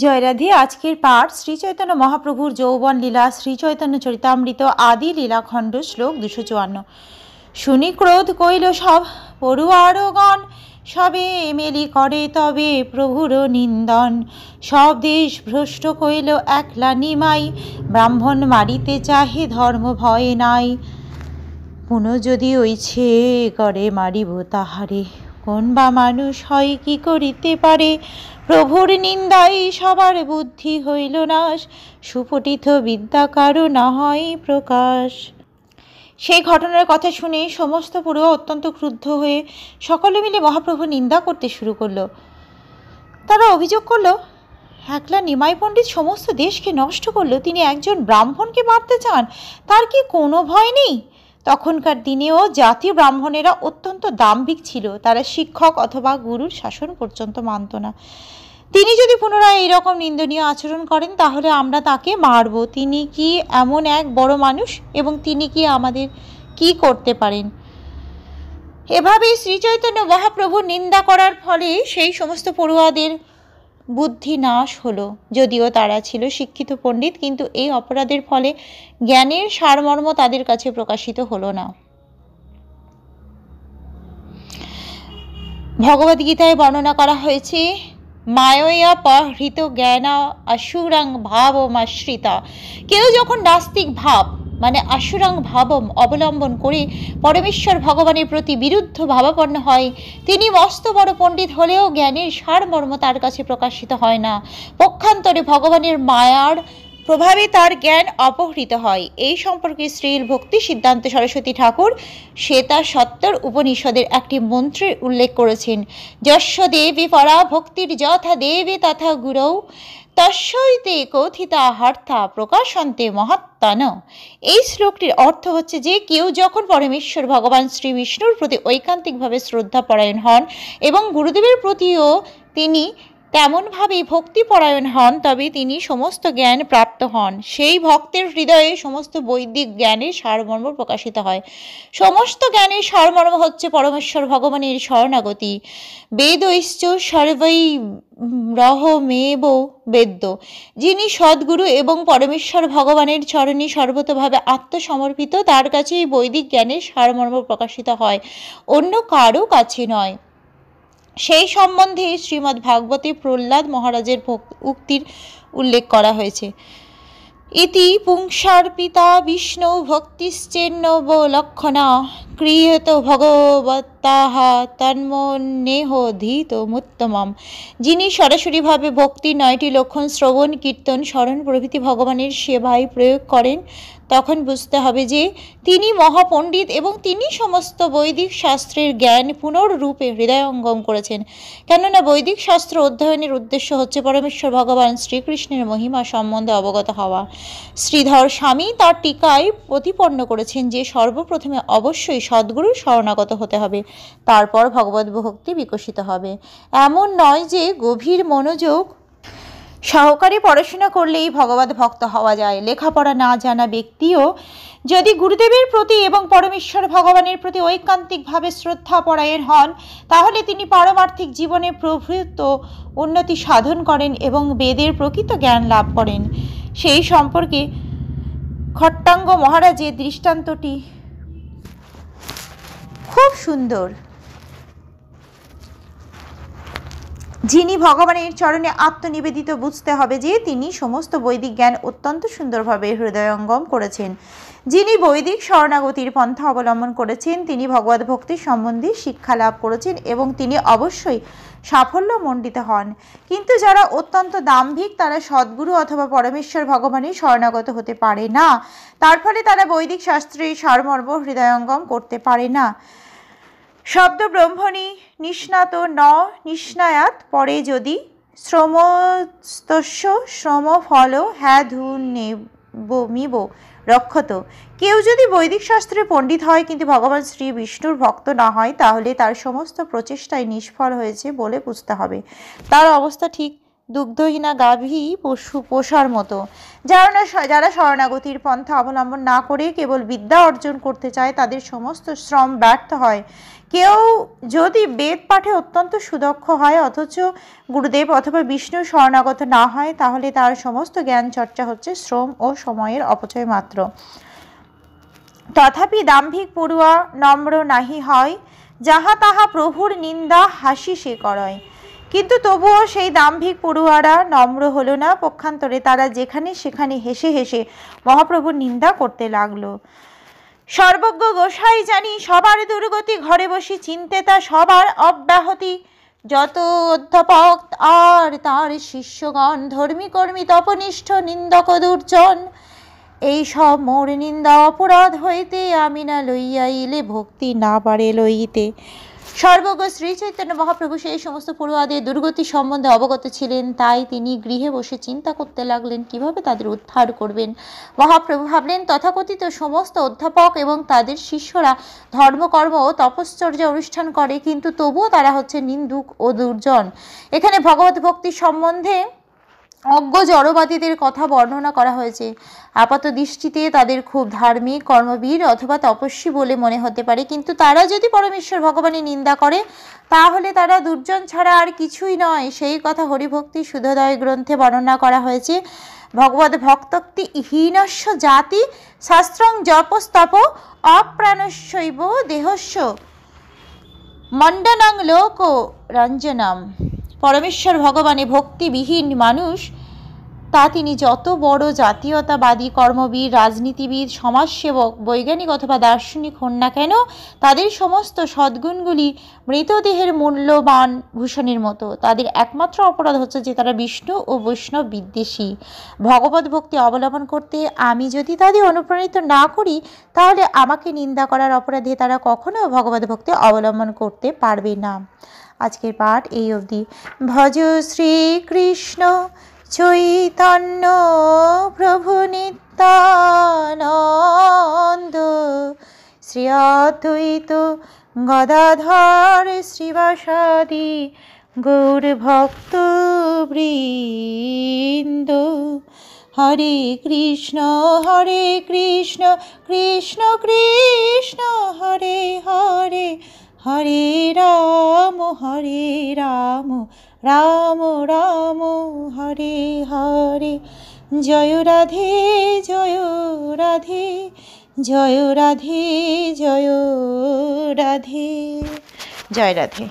জয় রাধে। আজকের পাঠ শ্রী চৈতন্য মহাপ্রভুর যৌবন লীলা, শ্রী চৈতন্য চরিতামৃত আদি লীলাখণ্ড, শ্লোক 254। শুনি ক্রোধ কইল সব পড়ুয়ারগণ, সবে মেলি করে তবে প্রভুর নিন্দন। সব দেশ ভ্রষ্ট কইল একলা নিমাই, ব্রাহ্মণ মারিতে চাহে ধর্ম ভয় নাই। পুনঃ যদি ওইছে করে মারিব তাহারে, কোন বা মানুষ হয় কি করিতে পারে। প্রভুর নিন্দায় সবার বুদ্ধি হইল নাশ, সুপঠিত বিদ্যা কারো না হয় প্রকাশ। সেই ঘটনার কথা শুনে সমস্ত পড়ুয়া অত্যন্ত ক্রুদ্ধ হয়ে সকলে মিলে মহাপ্রভু নিন্দা করতে শুরু করলো। তারা অভিযোগ করলো, একলা নিমাই পণ্ডিত সমস্ত দেশকে নষ্ট করলো, তিনি একজন ব্রাহ্মণকে মারতে চান, তার কি কোনো ভয় নেই? তখনকার দিনেও জাতীয় ব্রাহ্মণেরা অত্যন্ত দাম্ভিক ছিল, তারা শিক্ষক অথবা গুরুর শাসন পর্যন্ত মানত না। তিনি যদি পুনরায় এইরকম নিন্দনীয় আচরণ করেন তাহলে আমরা তাকে মারব। তিনি কি এমন এক বড় মানুষ এবং তিনি কি আমাদের কি করতে পারেন? এভাবেই শ্রীচৈতন্য মহাপ্রভুর নিন্দা করার ফলে সেই সমস্ত পড়ুয়াদের বুদ্ধি নাশ হলো। যদিও তারা ছিল শিক্ষিত পণ্ডিত, কিন্তু এই অপরাধের ফলে জ্ঞানের সারমর্ম তাদের কাছে প্রকাশিত হলো না। ভগবদ্গীতায় বর্ণনা করা হয়েছে, মায়য়া পহৃত জ্ঞানা অসুরাং ভাবমাশ্রিতা। কেউ যখন নাস্তিক ভাব মানে আশুরাং ভাবম অবলম্বন করে পরমেশ্বর ভগবানের প্রতি বিরুদ্ধ ভাবাপন্ন হয়, তিনি মস্ত বড় পণ্ডিত হলেও জ্ঞানের সারমর্ম তার কাছে প্রকাশিত হয় না। পক্ষান্তরে ভগবানের মায়ার প্রভাবে তার জ্ঞান অপহৃত হয়। এই সম্পর্কে শ্রীল ভক্তি সিদ্ধান্ত সরস্বতী ঠাকুর শ্বেতা সত্তর উপনিষদের একটি মন্ত্রের উল্লেখ করেছেন, যস্য দেবী পরা ভক্তির যথা দেবী তথা গুরৌ তস্যৈতে কথিতা হর্থা প্রকাশন্তে মহাত্মান। এই শ্লোকটির অর্থ হচ্ছে যে কেউ যখন পরমেশ্বর ভগবান শ্রী বিষ্ণুর প্রতি ঐকান্তিকভাবে শ্রদ্ধাপরায়ণ হন এবং গুরুদেবের প্রতিও তিনি তেমনভাবেই ভক্তিপরায়ণ হন, তবে তিনি সমস্ত জ্ঞান প্রাপ্ত হন। সেই ভক্তের হৃদয়ে সমস্ত বৈদিক জ্ঞানের সারমর্ম প্রকাশিত হয়। সমস্ত জ্ঞানের সারমর্ম হচ্ছে পরমেশ্বর ভগবানের শরণাগতি। বেদৈশ্চ সর্বৈ রহমেব বেদ্য। যিনি সদ্গুরু এবং পরমেশ্বর ভগবানের চরণে সর্বতভাবে আত্মসমর্পিত, তার কাছেই বৈদিক জ্ঞানের সারমর্ম প্রকাশিত হয়, অন্য কারো কাছে নয়। সেই সম্বন্ধে শ্রীমদ্ ভাগবতে প্রহ্লাদ মহারাজের উক্তির উল্লেখ করা হয়েছে, ইতি পুংসার্পিতা বিষ্ণু ভক্তিশ্চেন্নবলক্ষণা ক্রিয়ত ভগবতাহ তন্মন্যেহ ধীতমুত্তমম। যিনি সরাসরিভাবে ভক্তির 9টি লক্ষণ শ্রবণ, কীর্তন, স্মরণ প্রভৃতি ভগবানের সেবায় প্রয়োগ করেন, তখন বুঝতে হবে যে তিনি মহাপণ্ডিত এবং তিনি সমস্ত বৈদিক শাস্ত্রের জ্ঞান পুনর্রূপে হৃদয়ঙ্গম করেছেন। কেননা বৈদিক শাস্ত্র অধ্যয়নের উদ্দেশ্য হচ্ছে পরমেশ্বর ভগবান শ্রীকৃষ্ণের মহিমা সম্বন্ধে অবগত হওয়া। শ্রীধর স্বামী তার টিকায় প্রতিপন্ন করেছেন যে সর্বপ্রথমে অবশ্যই সদ্গুরুর শরণাগত হতে হবে, তারপর ভগবত ভক্তি বিকশিত হবে। এমন নয় যে গভীর মনোযোগ সহকারে পড়াশোনা করলেই ভগবত ভক্ত হওয়া যায়। লেখাপড়া না জানা ব্যক্তিও যদি গুরুদেবের প্রতি এবং পরমেশ্বর ভগবানের প্রতি ঐকান্তিকভাবে শ্রদ্ধাপরায়ণ হন, তাহলে তিনি পারমার্থিক জীবনে প্রভূত উন্নতি সাধন করেন এবং বেদের প্রকৃত জ্ঞান লাভ করেন। সেই সম্পর্কে খট্টাঙ্গ মহারাজের দৃষ্টান্তটি খুব সুন্দর। যিনি ভগবানের চরণে আত্মনিবেদিত, বুঝতে হবে যে তিনি সমস্ত বৈদিক জ্ঞান অত্যন্ত সুন্দরভাবে হৃদয়ঙ্গম করেছেন। যিনি বৈদিক শরণাগতির পন্থা অবলম্বন করেছেন, তিনি ভগবত ভক্তির সম্বন্ধে শিক্ষা লাভ করেছেন এবং তিনি অবশ্যই সাফল্যমণ্ডিত হন। কিন্তু যারা অত্যন্ত দাম্ভিক, তারা সদ্গুরু অথবা পরমেশ্বর ভগবানের শরণাগত হতে পারে না। তার ফলে তারা বৈদিক শাস্ত্রের সারমর্ম হৃদয়ঙ্গম করতে পারে না। শব্দ ব্রহ্মণি নিষ্ণাত ন নিষ্ণায়াত, পরে যদি শ্রমস্তস্য শ্রমফল হ্যাধুনেবমিব রক্ষত। কেউ যদি বৈদিক শাস্ত্রে পণ্ডিত হয় কিন্তু ভগবান শ্রী বিষ্ণুর ভক্ত না হয়, তাহলে তার সমস্ত প্রচেষ্টাই নিষ্ফল হয়েছে বলে বুঝতে হবে। তার অবস্থা ঠিক দুগ্ধহীনা গাভী পশু পোষার মতো। যারা শরণাগতির পন্থা অবলম্বন না করে কেবল বিদ্যা অর্জন করতে চায়, তাদের সমস্ত শ্রম ব্যর্থ হয়। কেউ যদি বেদ পাঠে অত্যন্ত সুদক্ষ হয় অথচ গুরুদেব অথবা বিষ্ণু শরণাগত না হয়, তাহলে তার সমস্ত জ্ঞান চর্চা হচ্ছে শ্রম ও সময়ের অপচয় মাত্র। তথাপি দাম্ভিক পড়ুয়া নম্র নাহি হয়, যাহা তাহা প্রভুর নিন্দা হাসি সে করয়। কিন্তু তবুও সেই দাম্ভিক পড়ুয়ারা নম্র হলো না, পক্ষান্তরে তারা যেখানে সেখানে হেসে হেসে মহাপ্রভুর নিন্দা করতে লাগলো। সর্বজ্ঞ গোসাই জানি সবার দুর্গতি, ঘরে বসি চিনতে তা সবার অব্যাহতি। যত অধ্যাপক আর তার শিষ্যগণ, ধর্মী কর্মী তপনিষ্ঠ নিন্দক দুর্জন, এই সব মোর নিন্দা অপরাধ হইতে, আমি না লইয়া ইলে ভক্তি না পারে লইতে। সর্বজ্ঞ শ্রী চৈতন্য মহাপ্রভু সেই সমস্ত পড়ুয়াদের দুর্গতি সম্বন্ধে অবগত ছিলেন, তাই তিনি গৃহে বসে চিন্তা করতে লাগলেন কিভাবে তাদের উদ্ধার করবেন। মহাপ্রভু ভাবলেন, তথাকথিত সমস্ত অধ্যাপক এবং তাদের শিষ্যরা ধর্মকর্ম ও তপশ্চর্যা অনুষ্ঠান করে, কিন্তু তবুও তারা হচ্ছে নিন্দুক ও দুর্জন। এখানে ভগবত ভক্তি সম্বন্ধে অজ্ঞ জড়বাদীদের কথা বর্ণনা করা হয়েছে। আপাত দৃষ্টিতে তাদের খুব ধার্মিক, কর্মবীর অথবা তপস্বী বলে মনে হতে পারে, কিন্তু তারা যদি পরমেশ্বর ভগবানের নিন্দা করে তাহলে তারা দুর্জন ছাড়া আর কিছুই নয়। সেই কথা হরিভক্তি সুধোদয় গ্রন্থে বর্ণনা করা হয়েছে। ভগবত ভক্তক্তি হীনস্য জাতি শাস্ত্রং জপস্তপ অপ্রাণস্যৈব দেহস্য মণ্ডনং লোক রঞ্জনম। পরমেশ্বর ভগবানে ভক্তিবিহীন মানুষ, তা তিনি যত বড় জাতীয়তাবাদী, কর্মবীর, রাজনীতিবিদ, সমাজসেবক, বৈজ্ঞানিক অথবা দার্শনিক হন না কেন, তাদের সমস্ত সদ্গুণগুলি মৃতদেহের মূল্যবান ভূষণের মতো। তাদের একমাত্র অপরাধ হচ্ছে যে তারা বিষ্ণু ও বৈষ্ণব বিদ্বেষী। ভগবত ভক্তি অবলম্বন করতে আমি যদি তাদের অনুপ্রাণিত না করি, তাহলে আমাকে নিন্দা করার অপরাধে তারা কখনো ভগবত ভক্তি অবলম্বন করতে পারবে না। আজকের পাঠ এই অবধি। ভজ শ্রীকৃষ্ণ চৈতন্য প্রভু নিত্যানন্দ, শ্রী অদ্বৈত গদাধর শ্রীবাসাদি গৌর ভক্ত বৃন্দ। হরে কৃষ্ণ কৃষ্ণ কৃষ্ণ হরে হরে, হরে রাম রাম রাম হরে হরে। জয় রাধে জয় রাধে, জয় রাধে জয় রাধে, জয় রাধে।